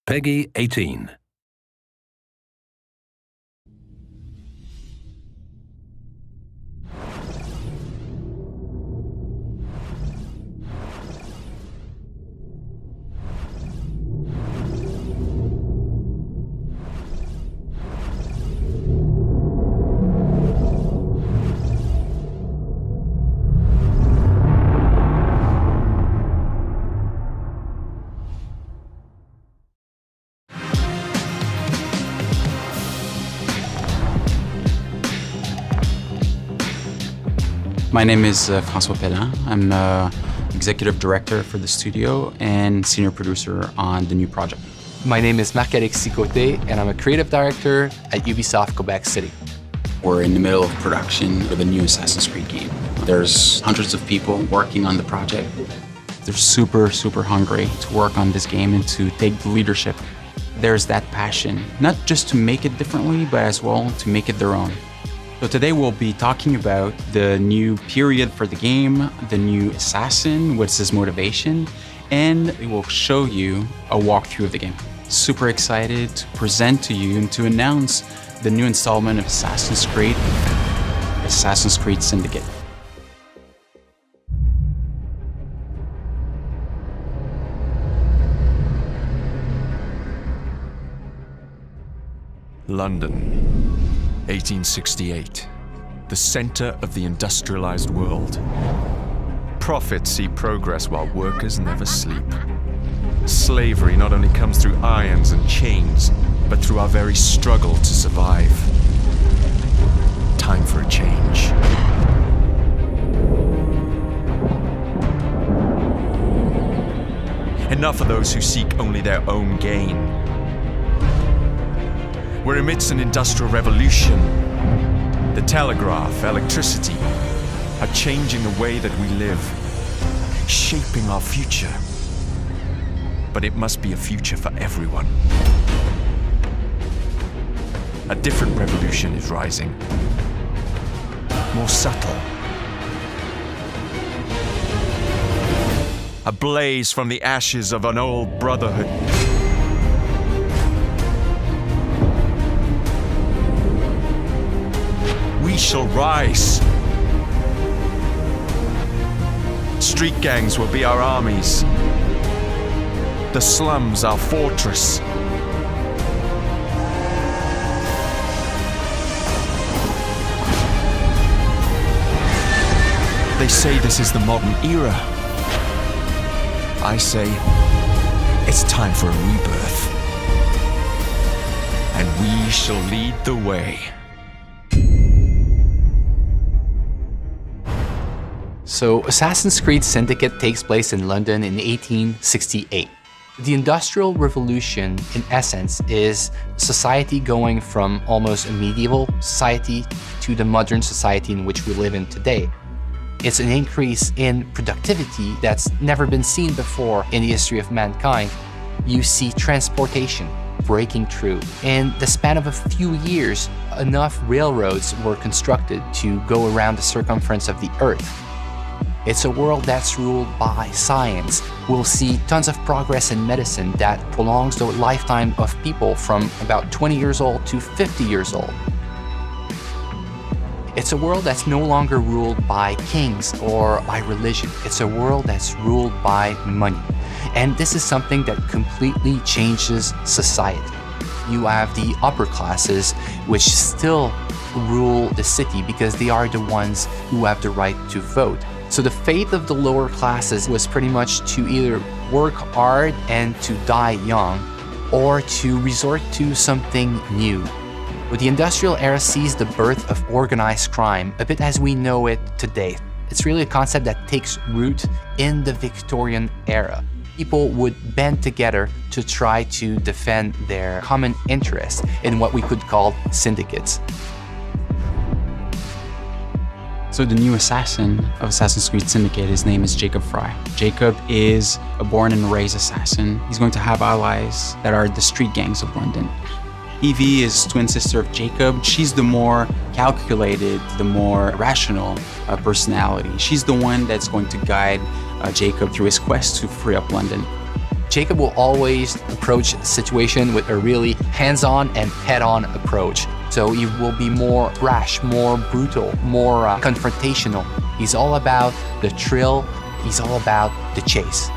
Peggy 18. My name is François Pellin. I'm executive director for the studio and senior producer on the new project. My name is Marc-Alexis Côté, and I'm a creative director at Ubisoft Quebec City. We're in the middle of production for the new Assassin's Creed game. There's hundreds of people working on the project. They're super, super hungry to work on this game and to take the leadership. There's that passion, not just to make it differently, but as well to make it their own. So today we'll be talking about the new period for the game, the new assassin, what's his motivation, and we will show you a walkthrough of the game. Super excited to present to you and to announce the new installment of Assassin's Creed Syndicate. London, 1868, the center of the industrialized world. Profits see progress while workers never sleep. Slavery not only comes through irons and chains, but through our very struggle to survive. Time for a change. Enough of those who seek only their own gain. We're amidst an industrial revolution. The telegraph, electricity, are changing the way that we live, shaping our future. But it must be a future for everyone. A different revolution is rising, more subtle. A blaze from the ashes of an old brotherhood. We shall rise. Street gangs will be our armies. The slums our fortress. They say this is the modern era. I say it's time for a rebirth. And we shall lead the way. So, Assassin's Creed Syndicate takes place in London in 1868. The Industrial Revolution, in essence, is society going from almost a medieval society to the modern society in which we live in today. It's an increase in productivity that's never been seen before in the history of mankind. You see transportation breaking through. In the span of a few years, enough railroads were constructed to go around the circumference of the Earth. It's a world that's ruled by science. We'll see tons of progress in medicine that prolongs the lifetime of people from about 20 years old to 50 years old. It's a world that's no longer ruled by kings or by religion. It's a world that's ruled by money. And this is something that completely changes society. You have the upper classes, which still rule the city because they are the ones who have the right to vote. So the fate of the lower classes was pretty much to either work hard and to die young, or to resort to something new. But the industrial era sees the birth of organized crime, a bit as we know it today. It's really a concept that takes root in the Victorian era. People would band together to try to defend their common interests in what we could call syndicates. So the new assassin of Assassin's Creed Syndicate, his name is Jacob Frye. Jacob is a born and raised assassin. He's going to have allies that are the street gangs of London. Evie is twin sister of Jacob. She's the more calculated, the more rational personality. She's the one that's going to guide Jacob through his quest to free up London. Jacob will always approach the situation with a really hands-on and head-on approach. So he will be more brash, more brutal, more confrontational. He's all about the thrill. He's all about the chase.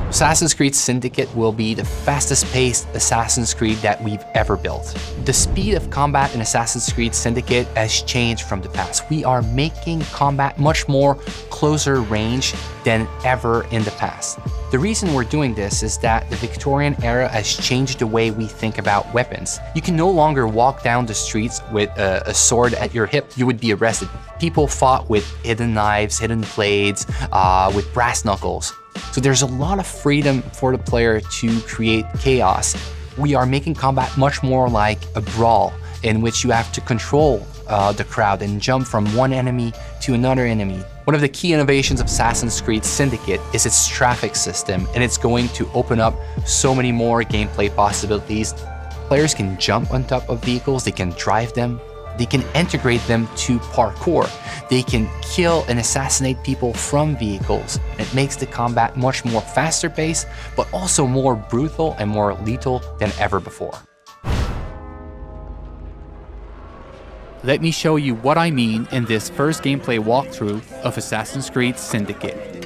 Assassin's Creed Syndicate will be the fastest-paced Assassin's Creed that we've ever built. The speed of combat in Assassin's Creed Syndicate has changed from the past. We are making combat much more closer range than ever in the past. The reason we're doing this is that the Victorian era has changed the way we think about weapons. You can no longer walk down the streets with a sword at your hip. You would be arrested. People fought with hidden knives, hidden blades, with brass knuckles. So there's a lot of freedom for the player to create chaos. We are making combat much more like a brawl in which you have to control the crowd and jump from one enemy to another enemy. One of the key innovations of Assassin's Creed Syndicate is its traffic system, and it's going to open up so many more gameplay possibilities. Players can jump on top of vehicles, they can drive them, they can integrate them to parkour. They can kill and assassinate people from vehicles. It makes the combat much more faster paced, but also more brutal and more lethal than ever before. Let me show you what I mean in this first gameplay walkthrough of Assassin's Creed Syndicate.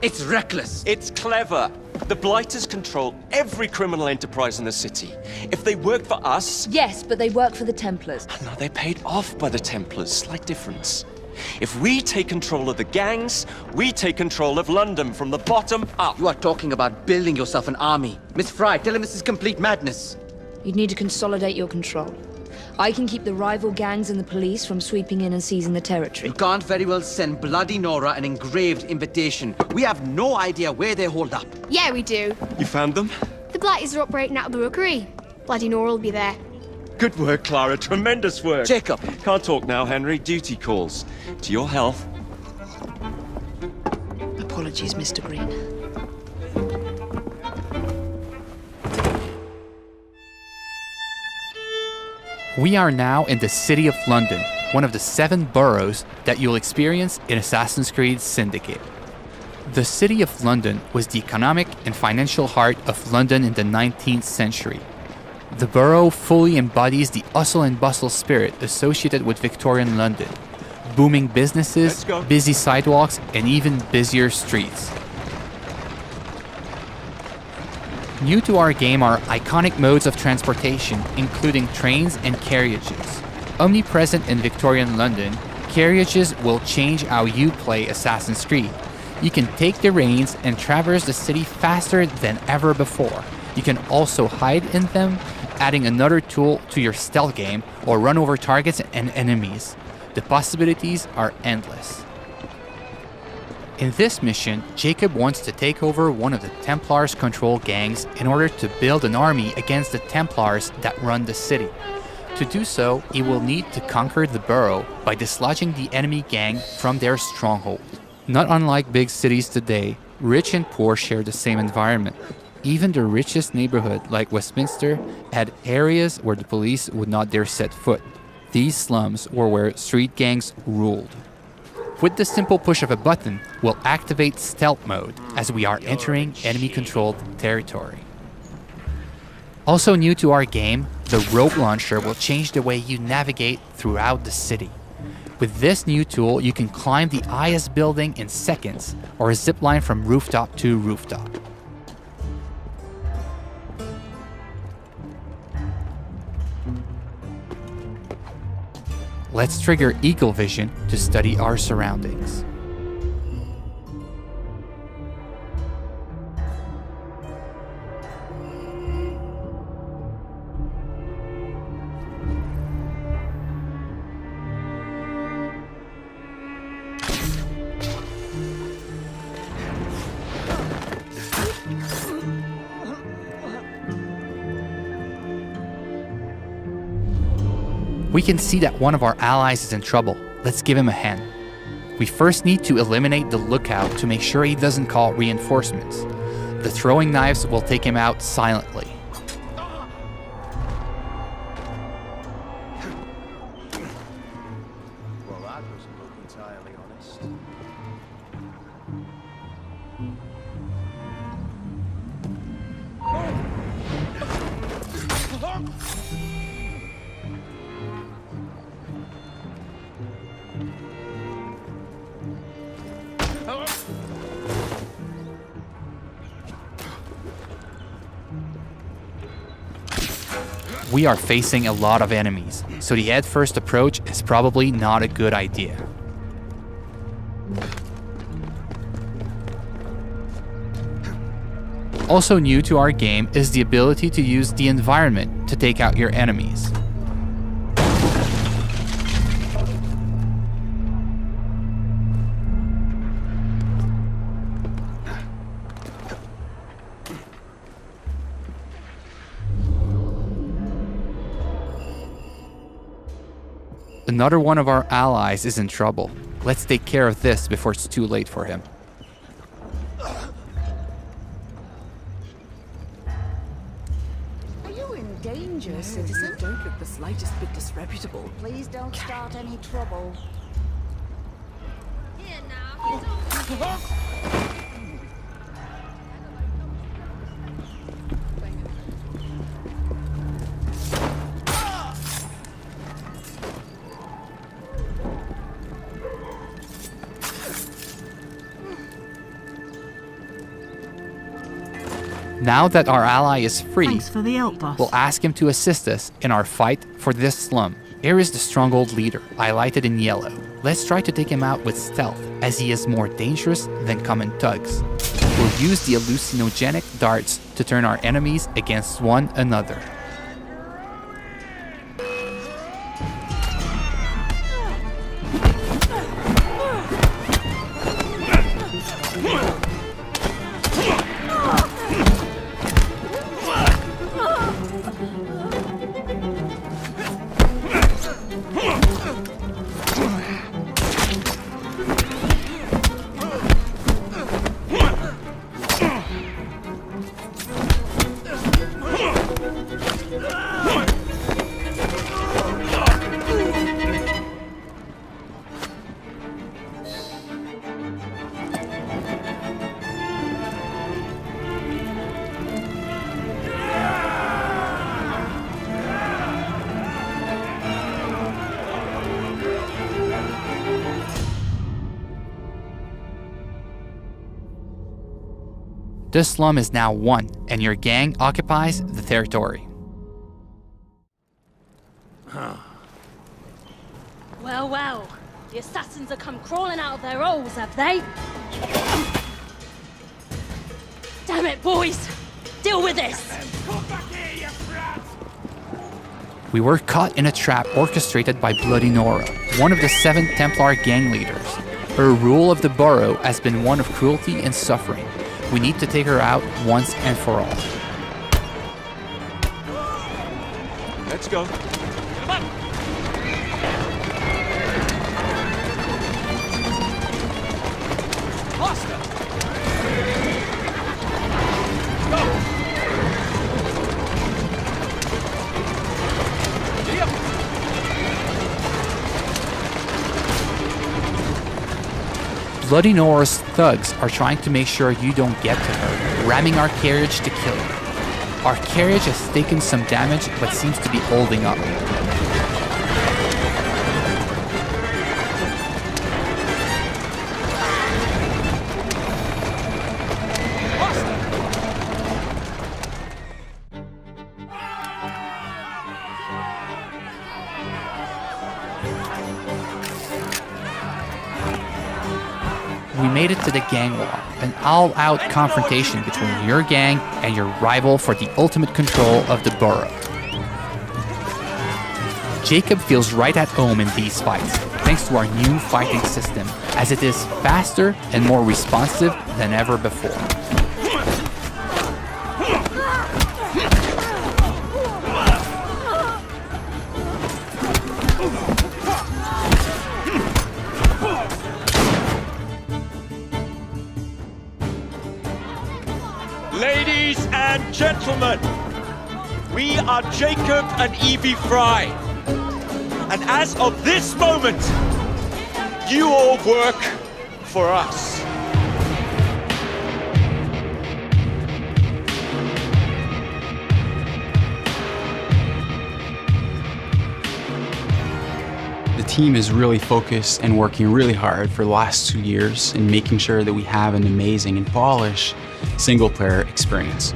It's reckless. It's clever. The Blighters control every criminal enterprise in the city. If they work for us... Yes, but they work for the Templars. No, they're paid off by the Templars. Slight difference. If we take control of the gangs, we take control of London from the bottom up. You are talking about building yourself an army. Miss Fry, tell him this is complete madness. You'd need to consolidate your control. I can keep the rival gangs and the police from sweeping in and seizing the territory. You can't very well send Bloody Nora an engraved invitation. We have no idea where they hold up. Yeah, we do. You found them? The Blighters are operating out of the rookery. Bloody Nora will be there. Good work, Clara. Tremendous work. Jacob! Can't talk now, Henry. Duty calls. To your health. Apologies, Mr. Green. We are now in the City of London, one of the 7 boroughs that you'll experience in Assassin's Creed Syndicate. The City of London was the economic and financial heart of London in the 19th century. The borough fully embodies the hustle and bustle spirit associated with Victorian London. Booming businesses, busy sidewalks, and even busier streets. New to our game are iconic modes of transportation, including trains and carriages. Omnipresent in Victorian London, carriages will change how you play Assassin's Creed. You can take the reins and traverse the city faster than ever before. You can also hide in them, adding another tool to your stealth game, or run over targets and enemies. The possibilities are endless. In this mission, Jacob wants to take over one of the Templars' control gangs in order to build an army against the Templars that run the city. To do so, he will need to conquer the borough by dislodging the enemy gang from their stronghold. Not unlike big cities today, rich and poor share the same environment. Even the richest neighborhood, like Westminster, had areas where the police would not dare set foot. These slums were where street gangs ruled. With the simple push of a button, we'll activate stealth mode as we are entering enemy-controlled territory. Also new to our game, the rope launcher will change the way you navigate throughout the city. With this new tool, you can climb the IS building in seconds or zip line from rooftop to rooftop. Let's trigger Eagle Vision to study our surroundings. We can see that one of our allies is in trouble. Let's give him a hand. We first need to eliminate the lookout to make sure he doesn't call reinforcements. The throwing knives will take him out silently. Well, that doesn't look entirely honest. We are facing a lot of enemies, so the head-first approach is probably not a good idea. Also new to our game is the ability to use the environment to take out your enemies. Another one of our allies is in trouble. Let's take care of this before it's too late for him. Are you in danger, citizen? Don't look the slightest bit disreputable. Please don't start any trouble. Here now. Now that our ally is free, Thanks for the help, boss. we'll ask him to assist us in our fight for this slum. Here is the stronghold leader, highlighted in yellow. Let's try to take him out with stealth, as he is more dangerous than common thugs. We'll use the hallucinogenic darts to turn our enemies against one another. This slum is now won, and your gang occupies the territory. Well, well, the assassins have come crawling out of their holes, have they? Damn it, boys! Deal with this! We were caught in a trap orchestrated by Bloody Nora, one of the 7 Templar gang leaders. Her rule of the borough has been one of cruelty and suffering. We need to take her out once and for all. Let's go. Come on. Faster. Go. Bloody Nora's thugs are trying to make sure you don't get to her, ramming our carriage to kill her. Our carriage has taken some damage but seems to be holding up. we made it to the gang war, an all-out confrontation between your gang and your rival for the ultimate control of the borough. Jacob feels right at home in these fights, thanks to our new fighting system, as it is faster and more responsive than ever before. Ladies and gentlemen, we are Jacob and Evie Fry. And as of this moment, you all work for us. The team is really focused and working really hard for the last 2 years in making sure that we have an amazing and polished single-player experience.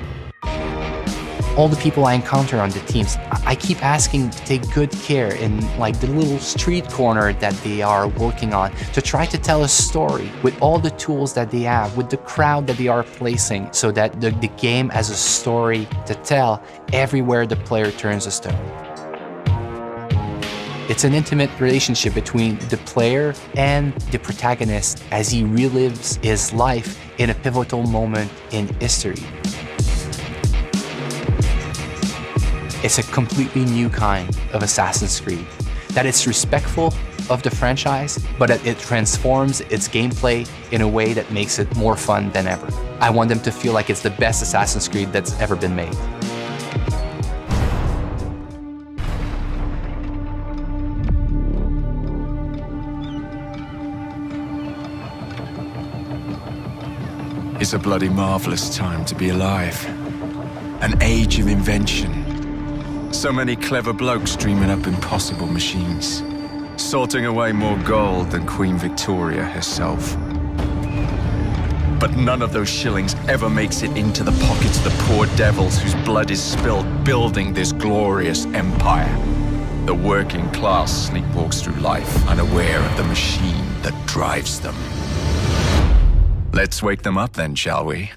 All the people I encounter on the teams, I keep asking to take good care in like the little street corner that they are working on, to try to tell a story with all the tools that they have, with the crowd that they are placing, so that the game has a story to tell everywhere the player turns a stone. It's an intimate relationship between the player and the protagonist as he relives his life in a pivotal moment in history. It's a completely new kind of Assassin's Creed, that it's respectful of the franchise, but it transforms its gameplay in a way that makes it more fun than ever. I want them to feel like it's the best Assassin's Creed that's ever been made. It's a bloody marvelous time to be alive. An age of invention. So many clever blokes dreaming up impossible machines, sorting away more gold than Queen Victoria herself. But none of those shillings ever makes it into the pockets of the poor devils whose blood is spilled building this glorious empire. The working class sleepwalks through life unaware of the machine that drives them. Let's wake them up then, shall we?